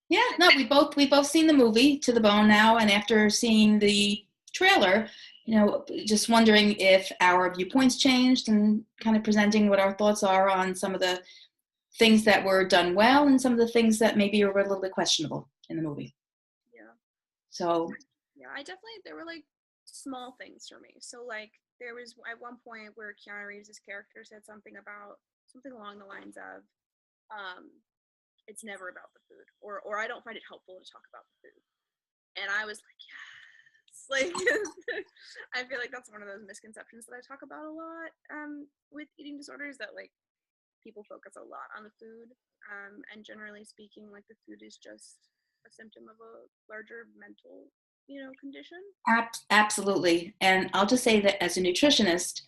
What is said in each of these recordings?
Yeah, no, we both seen the movie to the bone now, and after seeing the trailer, just wondering if our viewpoints changed and kind of presenting what our thoughts are on some of the things that were done well and some of the things that maybe were a little bit questionable in the movie. Yeah. So, Yeah, I definitely, there were like small things for me. So like there was at one point where Keanu Reeves' character said something along the lines of, um, it's never about the food, or I don't find it helpful to talk about the food. And I was like, yes, like I feel like that's one of those misconceptions that I talk about a lot with eating disorders, that like people focus a lot on the food, and generally speaking, like the food is just a symptom of a larger mental, condition. absolutely. And I'll just say that as a nutritionist,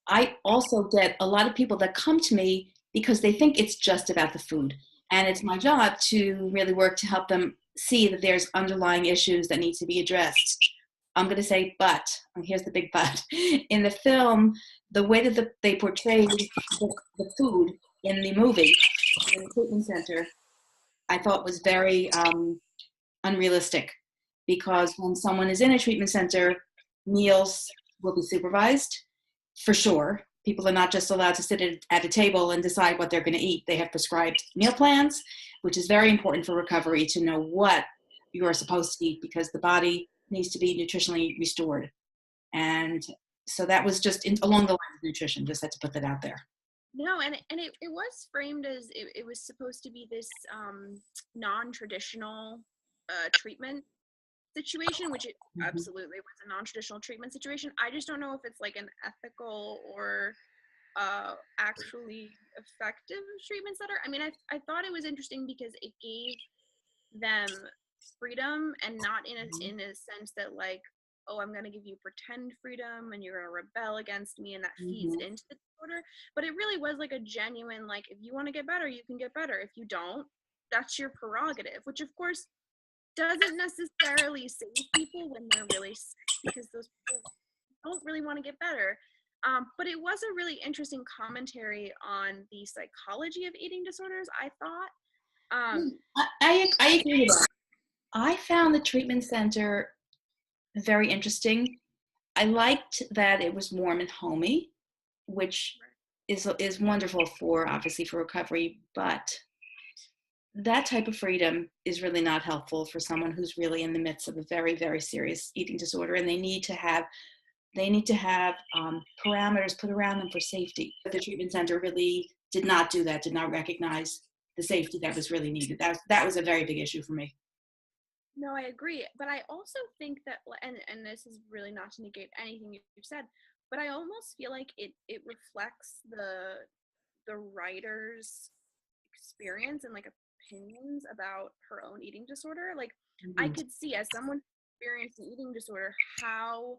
I also get a lot of people that come to me because they think it's just about the food. And it's my job to really work to help them see that there's underlying issues that need to be addressed. I'm going to say, but, and here's the big but. In the film, the way that they portrayed the food in the movie, in the treatment center, I thought was very unrealistic, because when someone is in a treatment center, meals will be supervised for sure. People are not just allowed to sit at a table and decide what they're going to eat. They have prescribed meal plans, which is very important for recovery, to know what you are supposed to eat, because the body needs to be nutritionally restored. And so that was just along the lines of nutrition. Just had to put that out there. No, and it was framed as it was supposed to be this non-traditional treatment situation, which it Mm-hmm. absolutely was a non-traditional treatment situation. I just don't know if it's like an ethical or actually effective treatment center. I mean, I thought it was interesting because it gave them freedom, and not in a sense that like, oh, I'm going to give you pretend freedom and you're going to rebel against me and that feeds Mm-hmm. into the disorder. But it really was like a genuine, like, if you want to get better, you can get better. If you don't, that's your prerogative, which of course doesn't necessarily save people when they're really sick, because those people don't really want to get better. But it was a really interesting commentary on the psychology of eating disorders, I thought. I agree with that. I found the treatment center very interesting. I liked that it was warm and homey, which is wonderful for, obviously, for recovery, but that type of freedom is really not helpful for someone who's really in the midst of a very, very serious eating disorder, and they need to have parameters put around them for safety. But the treatment center really did not do that, did not recognize the safety that was really needed. That was a very big issue for me. No, I agree. But I also think that, and this is really not to negate anything you've said, but I almost feel like it reflects the writer's experience and like opinions about her own eating disorder. Like I Mm-hmm. could see, as someone experienced an eating disorder, how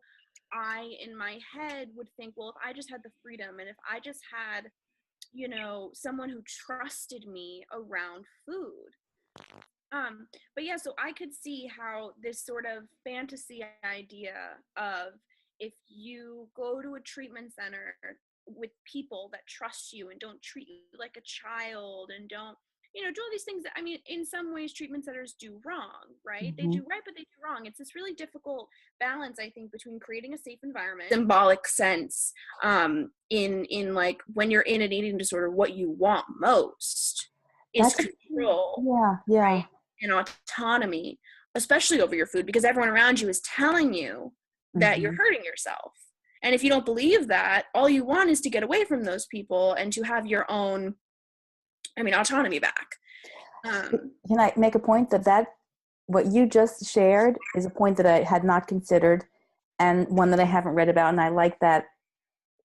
I in my head would think, well, if I just had the freedom and if I just had, someone who trusted me around food. But yeah, so I could see how this sort of fantasy idea of, if you go to a treatment center with people that trust you and don't treat you like a child and don't, do all these things that, I mean, in some ways treatment centers do wrong, right? They Mm-hmm. do right, but they do wrong. It's this really difficult balance, I think, between creating a safe environment, symbolic sense, in like when you're in an eating disorder, what you want most is That's control, yeah, yeah. right? And autonomy, especially over your food, because everyone around you is telling you that you're Mm-hmm. hurting yourself. And if you don't believe that, all you want is to get away from those people and to have your own, autonomy back. Can I make a point that what you just shared is a point that I had not considered, and one that I haven't read about, and I like that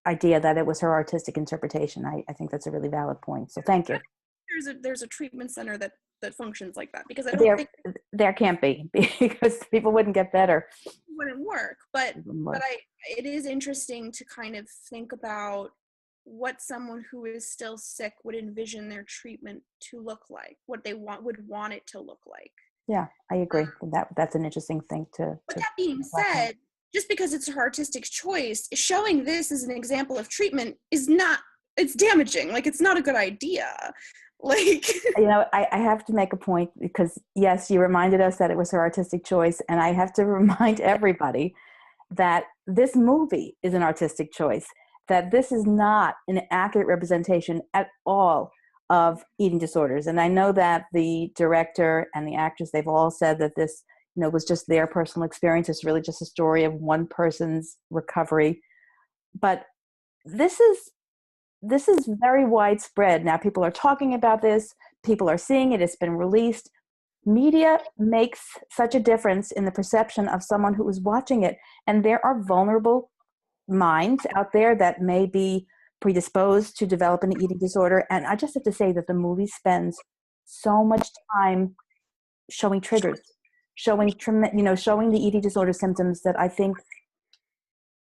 idea that it was her artistic interpretation. I think that's a really valid point. So thank you. There's a treatment center that functions like that, because I don't There think there can't be, because people wouldn't get better. it wouldn't work. But it is interesting to kind of think about what someone who is still sick would envision their treatment to look like, what they would want it to look like. Yeah, I agree. That's an interesting thing But to that being said, just because it's her artistic choice, showing this as an example of treatment is not, it's damaging. Like, it's not a good idea. Like, You know, I have to make a point because, yes, you reminded us that it was her artistic choice. And I have to remind everybody that this movie is an artistic choice, that this is not an accurate representation at all of eating disorders. And I know that the director and the actress, they've all said that this, you know, was just their personal experience. It's really just a story of one person's recovery. But this is very widespread. Now people are talking about this, people are seeing it, it's been released. Media makes such a difference in the perception of someone who is watching it. And there are vulnerable minds out there that may be predisposed to develop an eating disorder. And I just have to say that the movie spends so much time showing triggers, showing showing the eating disorder symptoms, that I think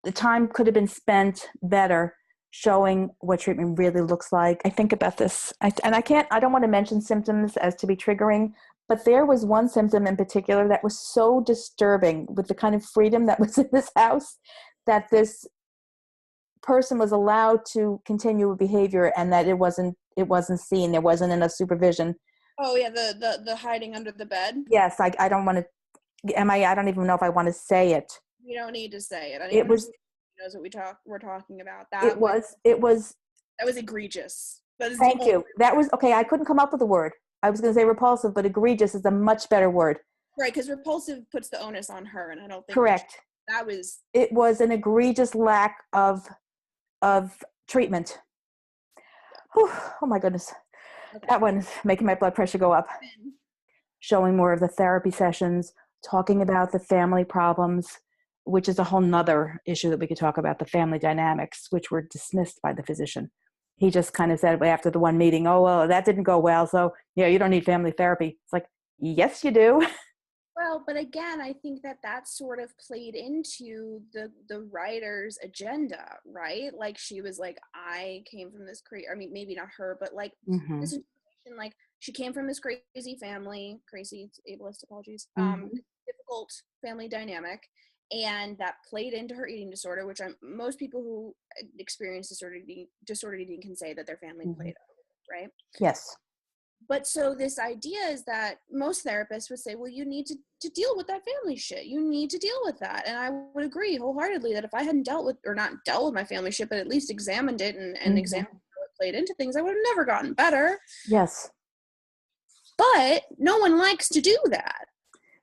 the time could have been spent better showing what treatment really looks like. I think about this, I don't want to mention symptoms as to be triggering, but there was one symptom in particular that was so disturbing with the kind of freedom that was in this house, that this person was allowed to continue with behavior and that it wasn't seen. There wasn't enough supervision. oh yeah, the hiding under the bed. Yes, I don't want to, I don't even know if I want to say it. You don't need to say it. It Anyone was, who knows what we're talking about. it was, That was egregious. That is the thank only you. That was, okay, I couldn't come up with a word. I was going to say repulsive, but egregious is a much better word. right, because repulsive puts the onus on her, and I don't think Correct. that was. It was an egregious lack of treatment. Whew, oh my goodness. Okay. That one is making my blood pressure go up. Showing more of the therapy sessions, talking about the family problems, which is a whole nother issue that we could talk about, the family dynamics, which were dismissed by the physician. He just kind of said after the one meeting, oh, well, that didn't go well, so yeah, you don't need family therapy. It's like, yes, you do. Well, but again, I think that sort of played into the writer's agenda, right? Like she was like, I came from this crazy, I mean, maybe not her, but like Mm-hmm. this information, like she came from this crazy family, crazy, ableist, apologies, Mm-hmm. difficult family dynamic, and that played into her eating disorder, which most people who experience disordered eating can say that their family Mm-hmm. played, right? Yes. But so this idea is that most therapists would say, well, you need to deal with that family shit. You need to deal with that. And I would agree wholeheartedly that if I hadn't not dealt with my family shit, but at least examined it and Mm-hmm. examined how it played into things, I would have never gotten better. Yes. But no one likes to do that.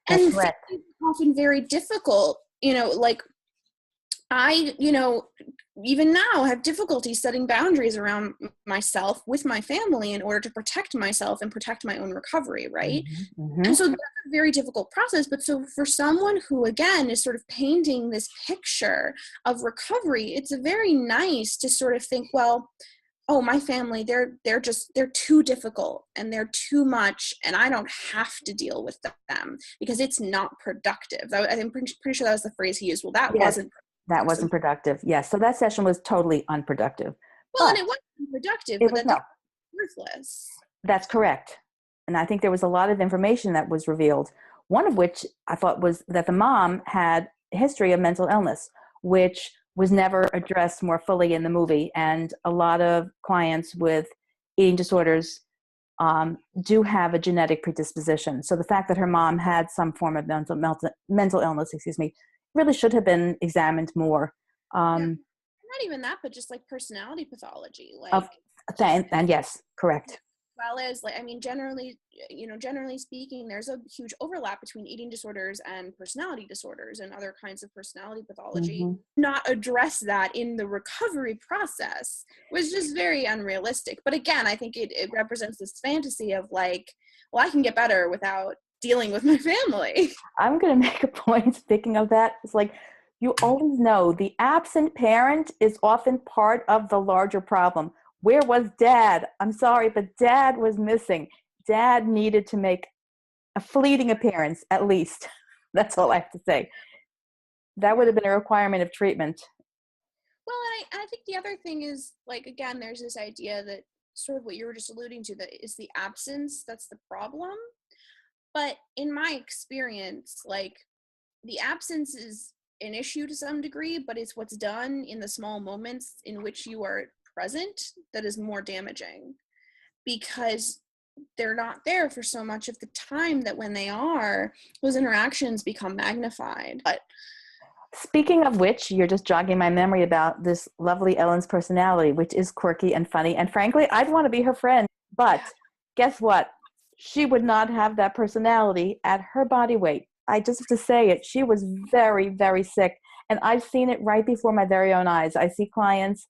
That's and correct. It's often very difficult, like I, even now have difficulty setting boundaries around myself with my family in order to protect myself and protect my own recovery, right? Mm-hmm. And so that's a very difficult process. But so for someone who, again, is sort of painting this picture of recovery, it's very nice to sort of think, well, oh, my family, they're too difficult and they're too much, and I don't have to deal with them because it's not productive. I'm pretty sure that was the phrase he used. Well, that wasn't that wasn't productive. Yes. So that session was totally unproductive. Well, and it wasn't productive, but that worthless. That's correct. And I think there was a lot of information that was revealed. One of which I thought was that the mom had a history of mental illness, which was never addressed more fully in the movie. And a lot of clients with eating disorders do have a genetic predisposition. So the fact that her mom had some form of mental illness, really should have been examined more. Not even that, but just like personality pathology, and yes, correct. Well as generally speaking, there's a huge overlap between eating disorders and personality disorders and other kinds of personality pathology. Mm-hmm. Not address that in the recovery process was just very unrealistic. But again, I think it represents this fantasy of like, well, I can get better without dealing with my family. I'm going to make a point, speaking of that. It's like, you always know the absent parent is often part of the larger problem. Where was dad? I'm sorry, but dad was missing. Dad needed to make a fleeting appearance, at least. That's all I have to say. That would have been a requirement of treatment. Well, and I think the other thing is, like, again, there's this idea that sort of what you were just alluding to, that is the absence that's the problem. But in my experience, like, the absence is an issue to some degree, but it's what's done in the small moments in which you are present that is more damaging. Because they're not there for so much of the time that when they are, those interactions become magnified. But speaking of which, you're just jogging my memory about this lovely Ellen's personality, which is quirky and funny. And frankly, I'd want to be her friend. But guess what? She would not have that personality at her body weight. I just have to say it. She was very, very sick. And I've seen it right before my very own eyes. I see clients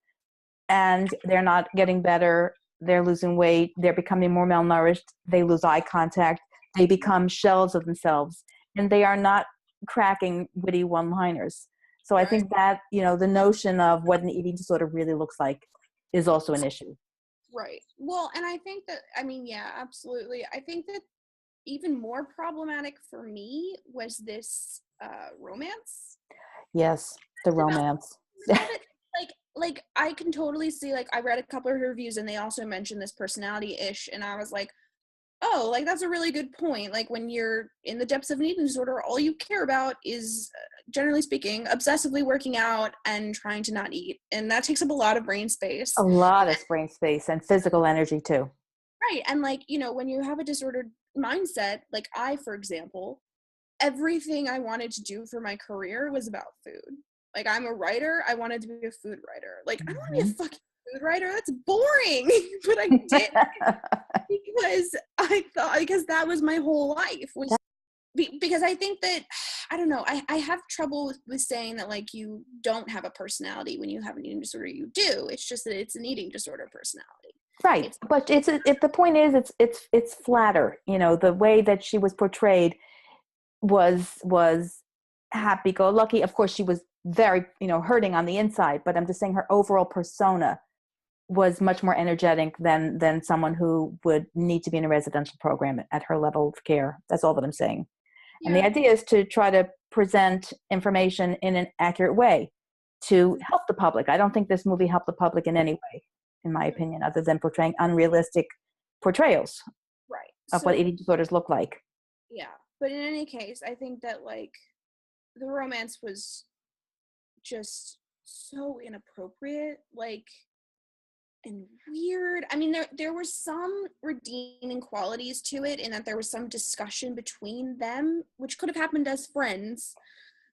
and they're not getting better. They're losing weight. They're becoming more malnourished. They lose eye contact. They become shells of themselves. And they are not cracking witty one-liners. So I think that, the notion of what an eating disorder really looks like is also an issue. Right. Well, and I think that, yeah, absolutely. I think that even more problematic for me was this romance. Yes, the romance. like I can totally see, like, I read a couple of reviews and they also mentioned this personality ish, and I was like, oh, like, that's a really good point. Like, when you're in the depths of an eating disorder, all you care about is, generally speaking, obsessively working out and trying to not eat, and that takes up a lot of brain space. A lot of brain space and physical energy too. Right. And like, when you have a disordered mindset, like I, for example, everything I wanted to do for my career was about food. Like, I'm a writer. I wanted to be a food writer. Like, I don't want to be a fucking food writer. That's boring. But I did because that was my whole life. Because I think that, I don't know, I have trouble with saying that, like, you don't have a personality when you have an eating disorder. You do. It's just that it's an eating disorder personality. Right. But the point is, it's flatter. The way that she was portrayed was happy-go-lucky. Of course, she was very, hurting on the inside, but I'm just saying her overall persona was much more energetic than someone who would need to be in a residential program at her level of care. That's all that I'm saying. Yeah. And the idea is to try to present information in an accurate way to help the public. I don't think this movie helped the public in any way, in my opinion, other than portraying unrealistic portrayals of what eating disorders look like. Yeah. But in any case, I think that, like, the romance was just so inappropriate, like, and weird. I mean, there were some redeeming qualities to it, in that there was some discussion between them, which could have happened as friends,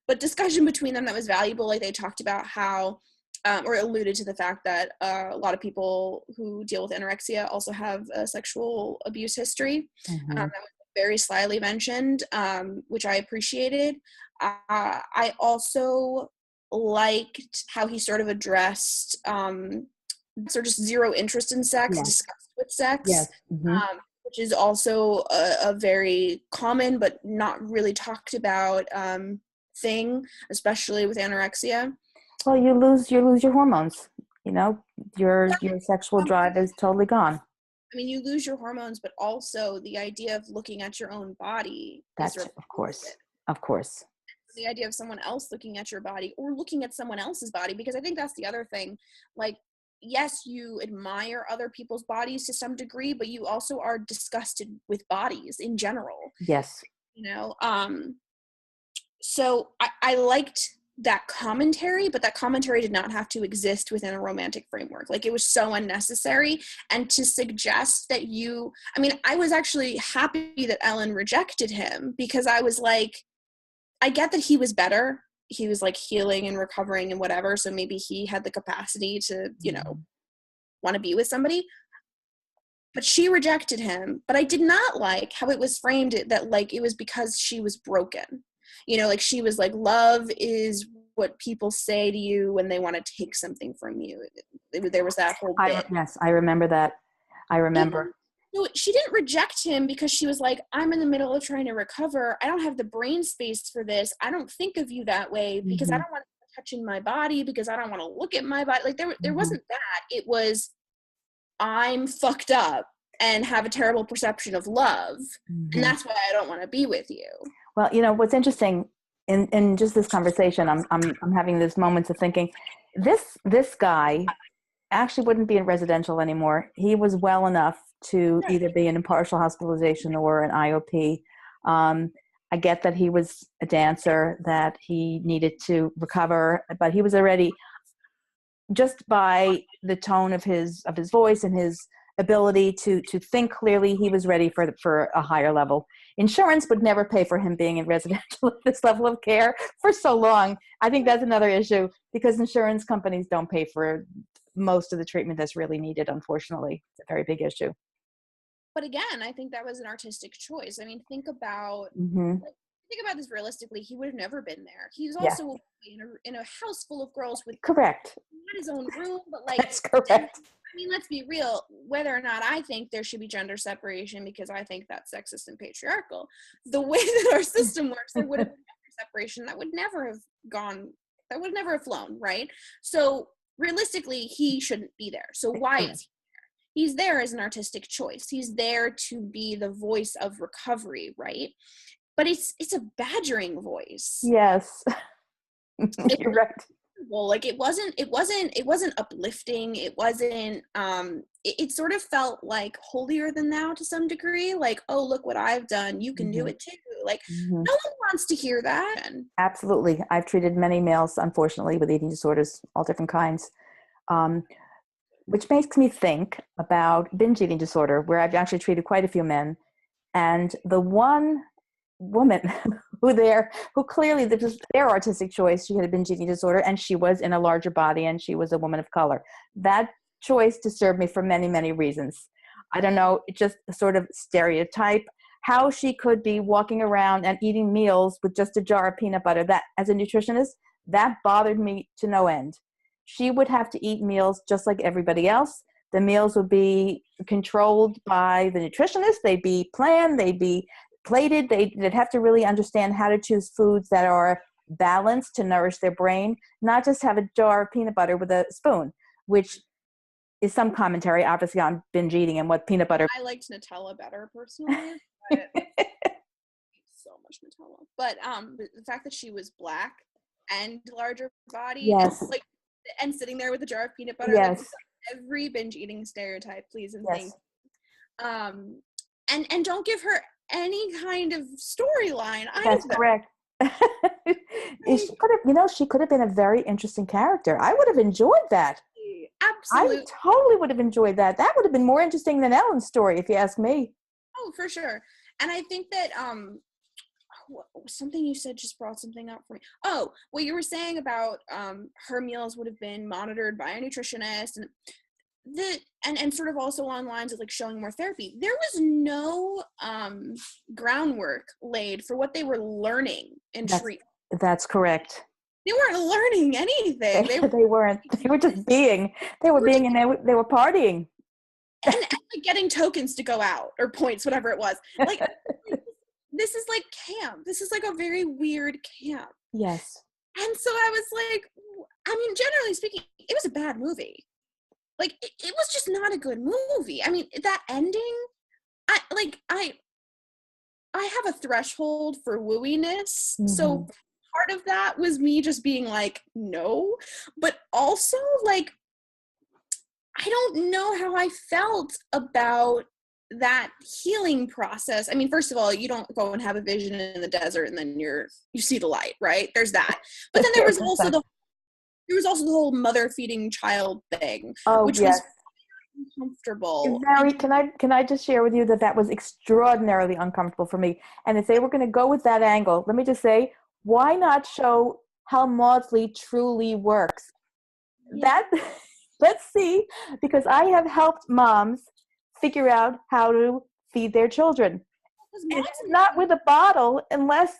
but discussion between them that was valuable. Like, they talked about how, or alluded to the fact that a lot of people who deal with anorexia also have a sexual abuse history. Mm-hmm. That was very slyly mentioned, which I appreciated. I also liked how he sort of addressed sort of just zero interest in sex, disgust with sex, which is also a very common but not really talked about thing, especially with anorexia. Well, you lose your hormones. Your sexual drive is totally gone. I mean, you lose your hormones, but also the idea of looking at your own body. That's of course. The idea of someone else looking at your body, or looking at someone else's body, because I think that's the other thing. Like, yes, you admire other people's bodies to some degree, but you also are disgusted with bodies in general. Yes. So I liked that commentary, but that commentary did not have to exist within a romantic framework. Like, it was so unnecessary. And to suggest that I was actually happy that Ellen rejected him, because I was like, I get that he was better. He was, like, healing and recovering and whatever. So maybe he had the capacity to, want to be with somebody. But she rejected him. But I did not like how it was framed, that, like, it was because she was broken. Like, she was like, love is what people say to you when they want to take something from you. There was that whole bit. Yes, I remember that. I remember. So she didn't reject him because she was like, I'm in the middle of trying to recover. I don't have the brain space for this. I don't think of you that way because I don't want to touch in my body, because I don't want to look at my body. Like, there wasn't that. It was, I'm fucked up and have a terrible perception of love. And that's why I don't want to be with you. Well, what's interesting in just this conversation, I'm having this moments of thinking, this guy actually wouldn't be in residential anymore. He was well enough to either be in partial hospitalization or an IOP. I get that he was a dancer, that he needed to recover, but he was already, just by the tone of his voice and his ability to think clearly, he was ready for a higher level. Insurance would never pay for him being in residential at this level of care for so long. I think that's another issue, because insurance companies don't pay for most of the treatment that's really needed, unfortunately. It's a very big issue. But again, I think that was an artistic choice. I mean, Mm-hmm. think about this realistically. He would have never been there. He's Yeah. also in a house full of girls with Correct. not his own room, but like, That's correct. I mean, let's be real. Whether or not I think there should be gender separation, because I think that's sexist and patriarchal, the way that our system works, there would have been gender separation that would never have gone. That would never have flown, right? So realistically, he shouldn't be there. So why is he? He's there as an artistic choice. He's there to be the voice of recovery, right? But it's a badgering voice. Yes. You're right. Like it wasn't uplifting. It wasn't it sort of felt like holier than thou to some degree. Like, oh, look what I've done. You can do it too. Like no one wants to hear that. Absolutely. I've treated many males, unfortunately, with eating disorders, all different kinds. Which makes me think about binge eating disorder, where I've actually treated quite a few men. And the one woman who clearly, this was their artistic choice, she had a binge eating disorder, and she was in a larger body, and she was a woman of color. That choice disturbed me for many, many reasons. I don't know, just a sort of stereotype, how she could be walking around and eating meals with just a jar of peanut butter. That, as a nutritionist, that bothered me to no end. She would have to eat meals just like everybody else. The meals would be controlled by the nutritionist. They'd be planned. They'd be plated. They'd have to really understand how to choose foods that are balanced to nourish their brain, not just have a jar of peanut butter with a spoon, which is some commentary, obviously, on binge eating and what peanut butter. I liked Nutella better personally. But so much Nutella. But the fact that she was black and larger body, Yes. and sitting there with a jar of peanut butter, Yes. like every binge eating stereotype, please and Yes. thank you. And don't give her any kind of storyline either. That's correct. She could have been a very interesting character. I would have enjoyed that. Absolutely. I totally would have enjoyed that. That would have been more interesting than Ellen's story, if you ask me. Oh, for sure. And I think that something you said just brought something up for me. Oh, what you were saying about her meals would have been monitored by a nutritionist, and sort of also along lines of like showing more therapy. There was no groundwork laid for what they were learning in treatment. That's correct. They weren't learning anything. They weren't. They were just being. They were being, and they were partying. And like getting tokens to go out, or points, whatever it was. Like this is like camp. This is like a very weird camp. Yes. And so I was like, I mean, generally speaking, it was a bad movie. Like it was just not a good movie. I mean, that ending, I have a threshold for wooiness. So part of that was me just being like, no, but also like, I don't know how I felt about that healing process. I mean, first of all, you don't go and have a vision in the desert and then you see the light, right? There's that. But then there was also the whole mother feeding child thing, which was uncomfortable. Can I just share with you that was extraordinarily uncomfortable for me. And if they were going to go with that angle, let me just say, why not show how Maudsley truly works? Yeah. Let's see, because I have helped moms figure out how to feed their children. It's not with a bottle unless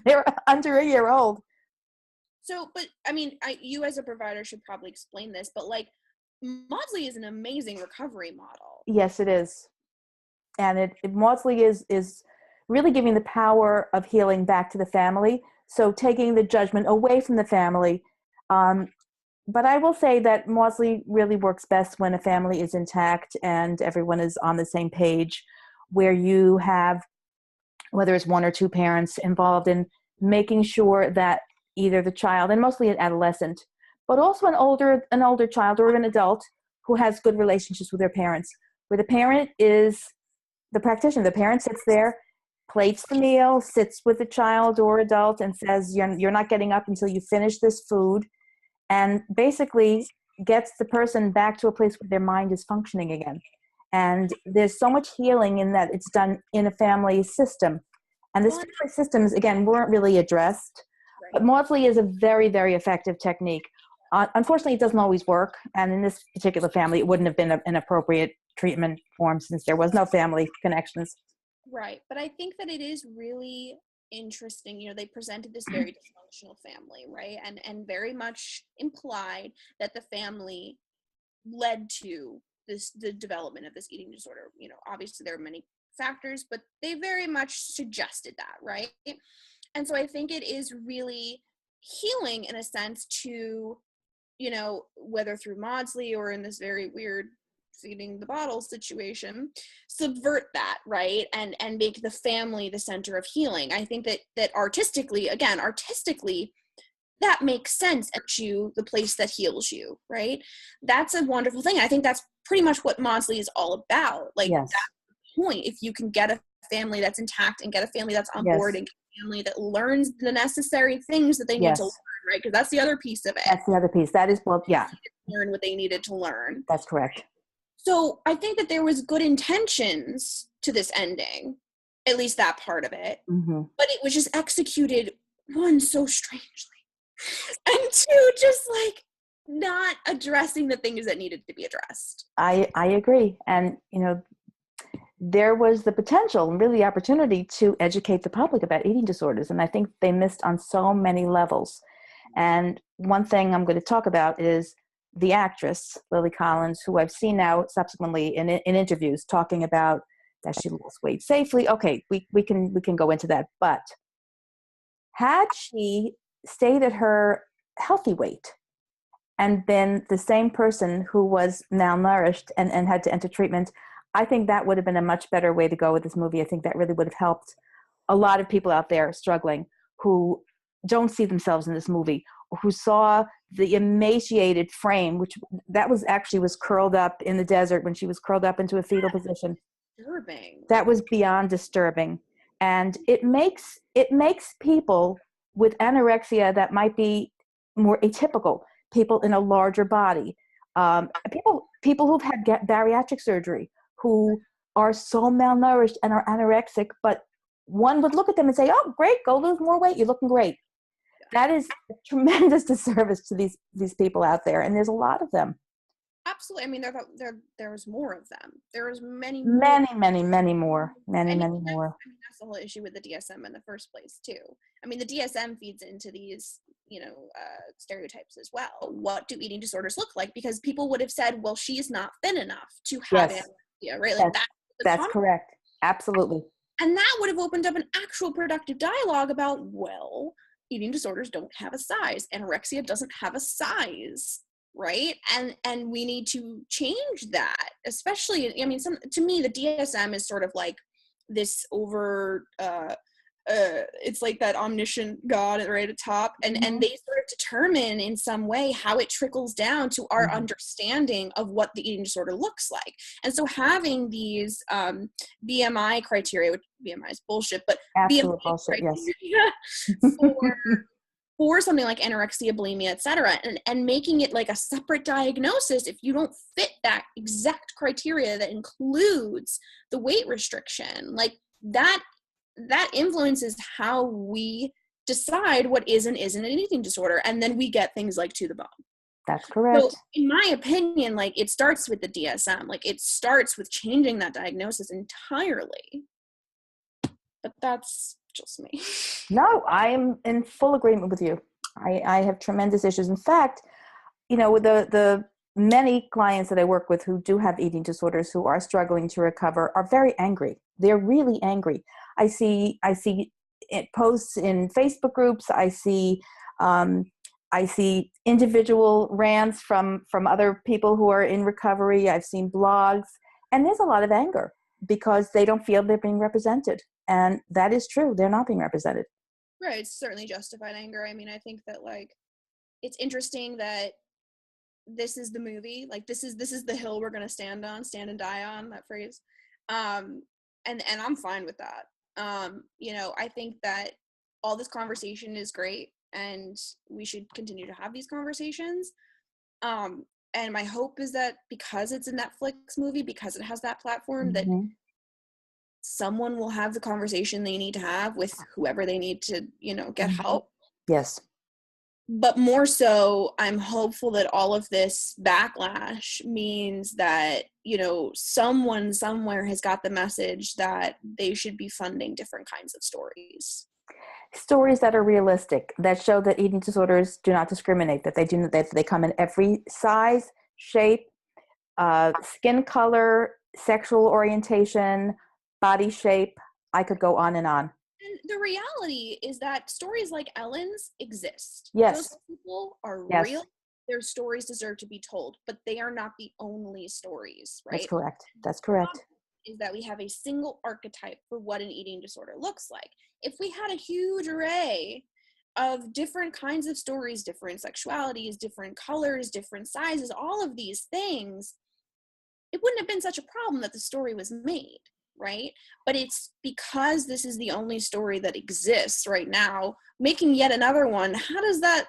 they're under a year old. So, but I mean, you as a provider should probably explain this, but like Maudsley is an amazing recovery model. Yes, it is. And Maudsley is really giving the power of healing back to the family. So taking the judgment away from the family. But I will say that Maudsley really works best when a family is intact and everyone is on the same page, where you have, whether it's one or two parents involved in making sure that either the child, and mostly an adolescent, but also an older child or an adult who has good relationships with their parents, where the parent is the practitioner. The parent sits there, plates the meal, sits with the child or adult and says, you're not getting up until you finish this food, and basically gets the person back to a place where their mind is functioning again. And there's so much healing in that it's done in a family system. And this Well, family systems, again, weren't really addressed. right. But Maudsley is a very, very effective technique. Unfortunately, it doesn't always work. And in this particular family, it wouldn't have been an appropriate treatment form since there was no family connections. Right. But I think that it is really interesting. You know, they presented this very dysfunctional family, right? And very much implied that the family led to the development of this eating disorder. You know, obviously there are many factors, but they very much suggested that, right? And so I think it is really healing in a sense to, you know, whether through Maudsley or in this very weird feeding the bottle situation, subvert that, right? And make the family the center of healing. I think that artistically, that makes sense at you, the place that heals you, right? That's a wonderful thing. I think that's pretty much what Maudsley is all about. Like, Yes. that's the point. If you can get a family that's intact and get a family that's on Yes. board and get a family that learns the necessary things that they need Yes. to learn, right? Because that's the other piece of it. That's the other piece. That is, well, yeah, Learn what they needed to learn. that's correct. So I think that there was good intentions to this ending, at least that part of it, Mm-hmm. but it was just executed, one, so strangely, and two, just like not addressing the things that needed to be addressed. I agree. And, you know, there was the potential and really the opportunity to educate the public about eating disorders. And I think they missed on so many levels. And one thing I'm going to talk about is the actress, Lily Collins, who I've seen now subsequently in interviews talking about that she lost weight safely. Okay, we can go into that. But had she stayed at her healthy weight and been the same person who was malnourished and had to enter treatment, I think that would have been a much better way to go with this movie. I think that really would have helped a lot of people out there struggling who don't see themselves in this movie, or who saw the emaciated frame, which that was actually was curled up in the desert when she was curled up into a fetal position. Disturbing. That was beyond disturbing. And it makes people with anorexia that might be more atypical, people in a larger body, people who've had bariatric surgery, who are so malnourished and are anorexic, but one would look at them and say, oh, great, go lose more weight, you're looking great. That is a tremendous disservice to these people out there, and there's a lot of them. Absolutely. I mean, there was more of them. There was many more. Many more. Many more. I mean, that's the whole issue with the DSM in the first place, too. I mean, the DSM feeds into these, you know, stereotypes as well. What do eating disorders look like? Because people would have said, well, she's not thin enough to have anorexia, right? Like that's correct. Absolutely. And that would have opened up an actual productive dialogue about, well, eating disorders don't have a size. Anorexia doesn't have a size, right? And we need to change that, especially, I mean, to me, the DSM is sort of like this over, it's like that omniscient God right at the top, and they sort of determine in some way how it trickles down to our understanding of what the eating disorder looks like. And so having these BMI criteria, which BMI is bullshit, but absolute BMI bullshit, yes, for something like anorexia, bulimia, etc., and making it like a separate diagnosis if you don't fit that exact criteria that includes the weight restriction, like that influences how we decide what is and isn't an eating disorder, and then we get things like to the bone. That's correct. So in my opinion, like, it starts with the DSM, like it starts with changing that diagnosis entirely. But that's just me. No, I am in full agreement with you. I have tremendous issues. In fact, you know, the many clients that I work with who do have eating disorders, who are struggling to recover, are very angry. They're really angry. I see it posts in Facebook groups. I see individual rants from other people who are in recovery. I've seen blogs, and there's a lot of anger because they don't feel they're being represented. And that is true. They're not being represented. Right. It's certainly justified anger. I mean, I think that, like, it's interesting that this is the movie. Like, this is the hill we're going to stand and die on, that phrase. And I'm fine with that. You know, I think that all this conversation is great, and we should continue to have these conversations. And my hope is that because it's a Netflix movie, because it has that platform, that Mm-hmm. someone will have the conversation they need to have with whoever they need to, get Mm-hmm. help. Yes. But more so, I'm hopeful that all of this backlash means that, someone somewhere has got the message that they should be funding different kinds of stories. Stories that are realistic, that show that eating disorders do not discriminate, that they come in every size, shape, skin color, sexual orientation, body shape. I could go on and on. And the reality is that stories like Ellen's exist. Yes. Those people are Yes. real. Their stories deserve to be told, but they are not the only stories, right? That's correct. That's correct. Is that we have a single archetype for what an eating disorder looks like. If we had a huge array of different kinds of stories, different sexualities, different colors, different sizes, all of these things, it wouldn't have been such a problem that the story was made, right? But it's because this is the only story that exists right now, making yet another one, how does that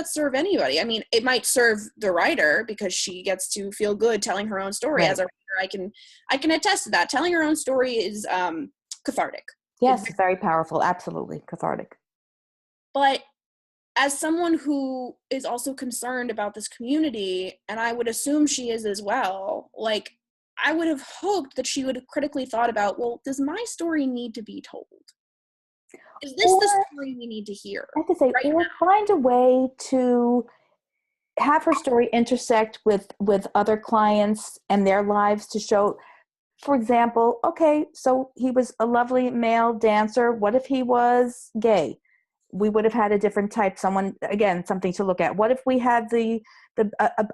serve anybody? I mean, it might serve the writer because she gets to feel good telling her own story. Right. As a writer, I can attest to that. Telling your own story is cathartic. Yes, very powerful. Absolutely cathartic. But as someone who is also concerned about this community, and I would assume she is as well, like, I would have hoped that she would have critically thought about, well, does my story need to be told? Is this the story we need to hear? I have to say, or find a way to have her story intersect with other clients and their lives to show, for example, okay, so he was a lovely male dancer. What if he was gay? We would have had a different type, someone, again, something to look at. What if we had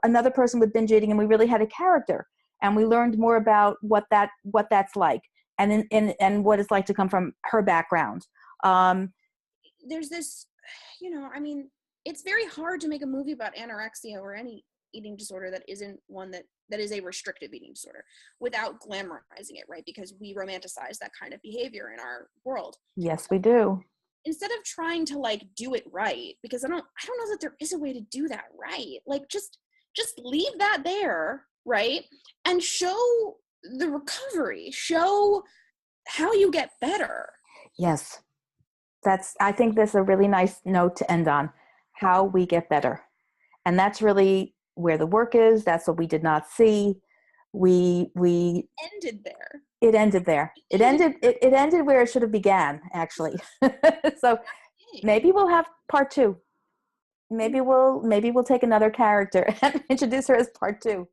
another person with binge eating and we really had a character and we learned more about what that's like and what it's like to come from her background. There's this, it's very hard to make a movie about anorexia or any eating disorder that isn't one that is a restrictive eating disorder without glamorizing it, right? Because we romanticize that kind of behavior in our world. Yes, we do. Instead of trying to do it right, because I don't know that there is a way to do that right. Like just leave that there, right? And show the recovery, show how you get better. Yes. I think that's a really nice note to end on, how we get better. And that's really where the work is. That's what we did not see. We ended there. It ended there. It ended where it should have began, actually. So maybe we'll have part 2. Maybe we'll take another character and introduce her as part 2.